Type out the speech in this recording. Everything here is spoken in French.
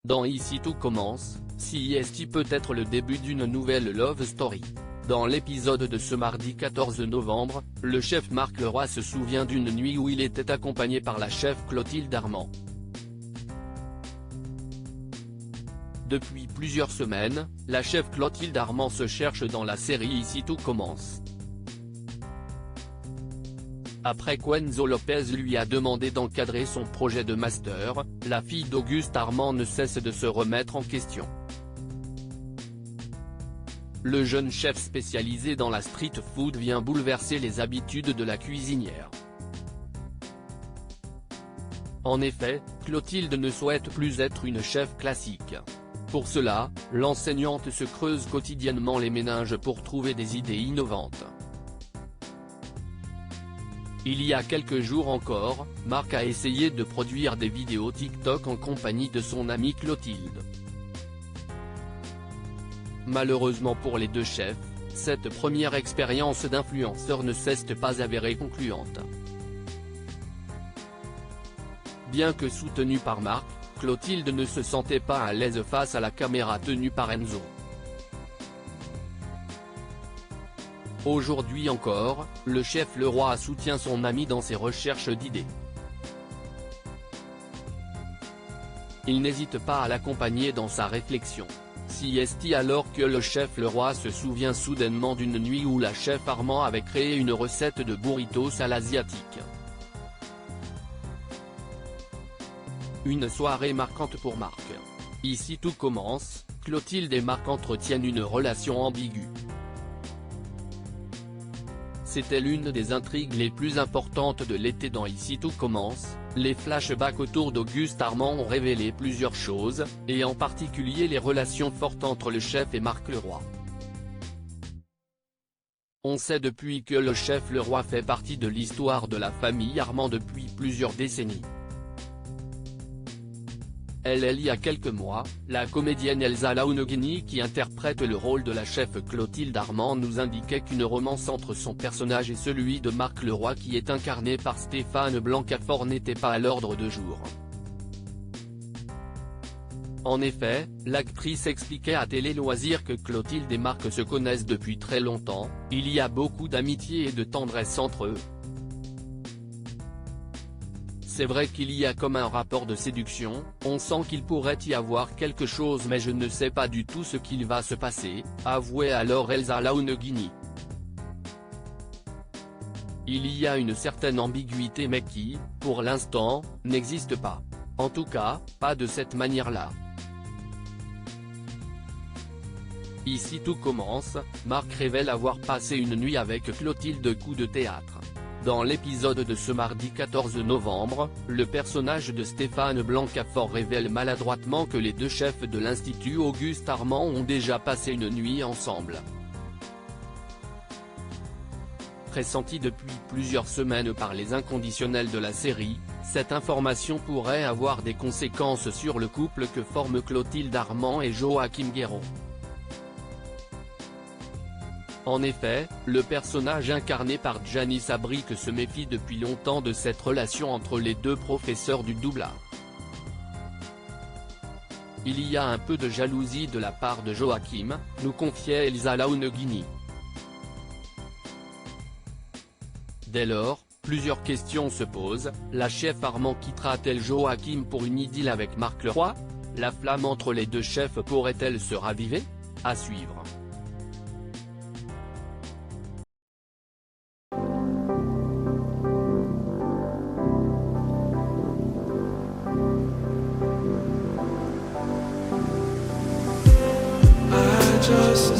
Dans Ici tout commence, CIST peut être le début d'une nouvelle love story. Dans l'épisode de ce mardi 14 novembre, le chef Marc Leroy se souvient d'une nuit où il était accompagné par la chef Clotilde Armand. Depuis plusieurs semaines, la chef Clotilde Armand se cherche dans la série Ici tout commence. Après qu'Enzo Lopez lui a demandé d'encadrer son projet de master, la fille d'Auguste Armand ne cesse de se remettre en question. Le jeune chef spécialisé dans la street food vient bouleverser les habitudes de la cuisinière. En effet, Clotilde ne souhaite plus être une chef classique. Pour cela, l'enseignante se creuse quotidiennement les méninges pour trouver des idées innovantes. Il y a quelques jours encore, Marc a essayé de produire des vidéos TikTok en compagnie de son amie Clotilde. Malheureusement pour les deux chefs, cette première expérience d'influenceur ne s'est pas avérée concluante. Bien que soutenue par Marc, Clotilde ne se sentait pas à l'aise face à la caméra tenue par Enzo. Aujourd'hui encore, le chef Leroy soutient son ami dans ses recherches d'idées. Il n'hésite pas à l'accompagner dans sa réflexion. CIST alors que le chef Leroy se souvient soudainement d'une nuit où la chef Armand avait créé une recette de burritos à l'asiatique. Une soirée marquante pour Marc. Ici tout commence, Clotilde et Marc entretiennent une relation ambiguë. C'était l'une des intrigues les plus importantes de l'été dans Ici tout commence. Les flashbacks autour d'Auguste Armand ont révélé plusieurs choses, et en particulier les relations fortes entre le chef et Marc Leroy. On sait depuis que le chef Leroy fait partie de l'histoire de la famille Armand depuis plusieurs décennies. Il y a quelques mois, la comédienne Elsa Launegini qui interprète le rôle de la chef Clotilde Armand nous indiquait qu'une romance entre son personnage et celui de Marc Leroy qui est incarné par Stéphane Blancafort n'était pas à l'ordre du jour. En effet, l'actrice expliquait à Télé Loisirs que Clotilde et Marc se connaissent depuis très longtemps, il y a beaucoup d'amitié et de tendresse entre eux. C'est vrai qu'il y a comme un rapport de séduction, on sent qu'il pourrait y avoir quelque chose mais je ne sais pas du tout ce qu'il va se passer, avouait alors Elsa Launegini. Il y a une certaine ambiguïté mais qui, pour l'instant, n'existe pas. En tout cas, pas de cette manière-là. Ici tout commence, Marc révèle avoir passé une nuit avec Clotilde coup de théâtre. Dans l'épisode de ce mardi 14 novembre, le personnage de Stéphane Blancafort révèle maladroitement que les deux chefs de l'Institut Auguste Armand ont déjà passé une nuit ensemble. Pressentie depuis plusieurs semaines par les inconditionnels de la série, cette information pourrait avoir des conséquences sur le couple que forment Clotilde Armand et Joachim Guéron. En effet, le personnage incarné par Gianni Sabric se méfie depuis longtemps de cette relation entre les deux professeurs du doublage. Il y a un peu de jalousie de la part de Joachim, nous confiait Elsa Launegini. Dès lors, plusieurs questions se posent, la chef Armand quittera-t-elle Joachim pour une idylle avec Marc Leroy? La flamme entre les deux chefs pourrait-elle se raviver? À suivre. Just